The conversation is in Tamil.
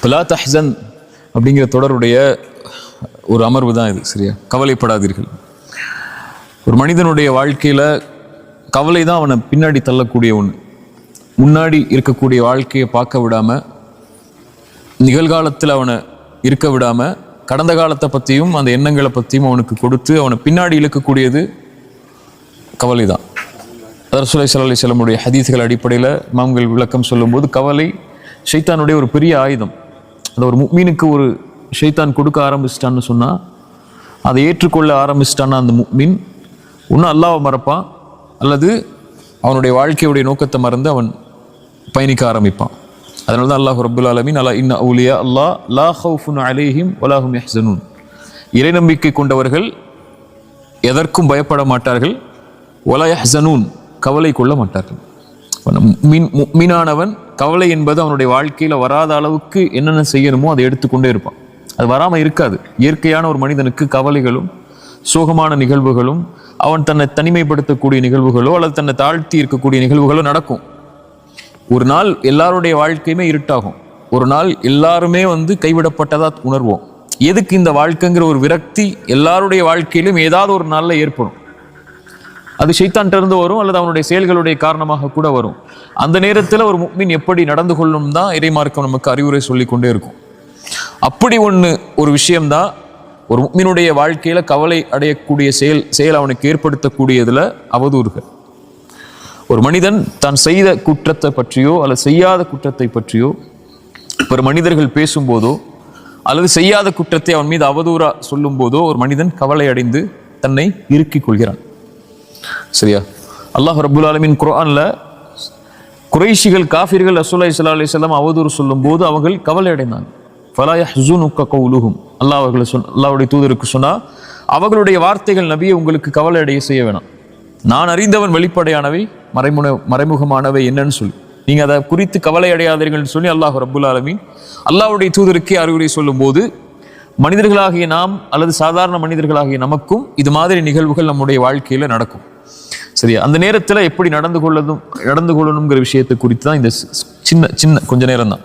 லா தஹ்சன் அப்படிங்கிற தொடருடைய ஒரு அமர்வு தான் இது. சரியா? கவலைப்படாதீர்கள். ஒரு மனிதனுடைய வாழ்க்கையில் கவலை தான் அவனை பின்னாடி தள்ளக்கூடிய ஒன்று. முன்னாடி இருக்கக்கூடிய வாழ்க்கையை பார்க்க விடாமல், நிகழ்காலத்தில் அவனை இருக்க விடாமல், கடந்த காலத்தை பற்றியும் அந்த எண்ணங்களை பற்றியும் அவனுக்கு கொடுத்து அவனை பின்னாடி இழுக்கக்கூடியது கவலை தான். ரசூலுல்லாஹி ஸல்லல்லாஹு அலைஹி வஸல்லமுடைய ஹதீஸ்கள் அடிப்படையில் இமாம்கள் விளக்கம் சொல்லும்போது, கவலை ஷைத்தானுடைய ஒரு பெரிய ஆயுதம். அந்த ஒரு முஃமினுக்கு ஒரு ஷைத்தான் கொடுக்க ஆரம்பிச்சிட்டான்னு சொன்னால், அதை ஏற்றுக்கொள்ள ஆரம்பிச்சிட்டான்னா அந்த முஃமின் ஒன்றும் அல்லாஹ்வை மறப்பான், அல்லது அவனுடைய வாழ்க்கையுடைய நோக்கத்தை மறந்து அவன் பயணிக்க ஆரம்பிப்பான். அதனால தான் அல்லாஹ் ரப்புல் ஆலமீன் அலா இன்ன அவுலியா அல்லாஹ் லா ஹவுஃபுன் அலைஹிம் வலா ஹும் யஹ்ஸனூன், இறை நம்பிக்கை கொண்டவர்கள் எதற்கும் பயப்பட மாட்டார்கள், வலா யஹ்ஸனூன், கவலை கொள்ள மாட்டார்கள். முஃமினானவன் கவலை என்பது அவனுடைய வாழ்க்கையில் வராத அளவுக்கு என்னென்ன செய்யணுமோ அதை எடுத்துக்கொண்டே இருப்பான். அது வராமல் இருக்காது. இயற்கையான ஒரு மனிதனுக்கு கவலைகளும் சோகமான நிகழ்வுகளும், அவன் தன்னை தனிமைப்படுத்தக்கூடிய நிகழ்வுகளோ அல்லது தன்னை தாழ்த்தி இருக்கக்கூடிய நிகழ்வுகளோ நடக்கும். ஒரு நாள் எல்லாருடைய வாழ்க்கையுமே இருட்டாகும். ஒரு நாள் எல்லாருமே கைவிடப்பட்டதா உணர்வோம். எதுக்கு இந்த வாழ்க்கைங்கிற ஒரு விரக்தி எல்லாருடைய வாழ்க்கையிலும் ஏதாவது ஒரு நாளில் ஏற்படும். அது ஷைத்தான்ட்ட இருந்து வரும், அல்லது அவனுடைய செயல்களுடைய காரணமாக கூட வரும். அந்த நேரத்தில் ஒரு முஃமின் எப்படி நடந்து கொள்ளும் தான் இறைமார்க்கம் நமக்கு அறிவுரை சொல்லி கொண்டே இருக்கும். அப்படி ஒரு விஷயம்தான் ஒரு முஃமினுடைய வாழ்க்கையில் கவலை அடையக்கூடிய செயல் அவனுக்கு ஏற்படுத்தக்கூடியதில் அவதூறுகள். ஒரு மனிதன் தான் செய்த குற்றத்தை பற்றியோ அல்லது செய்யாத குற்றத்தை பற்றியோ ஒரு மனிதர்கள் பேசும்போதோ அல்லது செய்யாத குற்றத்தை அவன் மீது அவதூறா சொல்லும் போதோ ஒரு மனிதன் கவலை அடைந்து தன்னை இறுக்கிக் கொள்கிறான். சரியா? அல்லாஹ் ரப்புல் ஆலமீன் குர்ஆன்ல குறைஷிகள் காஃபிர்கள் ரசூலுல்லாஹி ஸல்லல்லாஹு அலைஹி வஸல்லம் அவதூறு சொல்லும் போது அவர்கள் கவலை அடைந்தாங்க. ஃபலா யஹ்ஸுனுக கவுலுஹும், அல்லாஹ்வுடைய தூதருக்கு சொன்னா, அவர்களுடைய வார்த்தைகள் நபியை உங்களுக்கு கவலை அடைய செய்ய வேணாம். நான் அறிந்தவன் வெளிப்படையானவை, மறைமுகமானவை என்னன்னு சொல்லி நீங்க அதை குறித்து கவலை அடையாதீர்கள் சொல்லி அல்லாஹ் ரப்புல் ஆலமீன் அல்லாஹ்வுடைய தூதருக்கே அறிவுரை சொல்லும் போது, மனிதர்களாகிய நாம் அல்லது சாதாரண மனிதர்களாகிய நமக்கும் இது மாதிரி நிகழ்வுகள் நம்முடைய வாழ்க்கையில நடக்கும். சரியா? அந்த நேரத்தில் எப்படி நடந்து கொள்ளணுங்கிற விஷயத்தை குறித்து தான் இந்த சின்ன கொஞ்ச நேரம் தான்.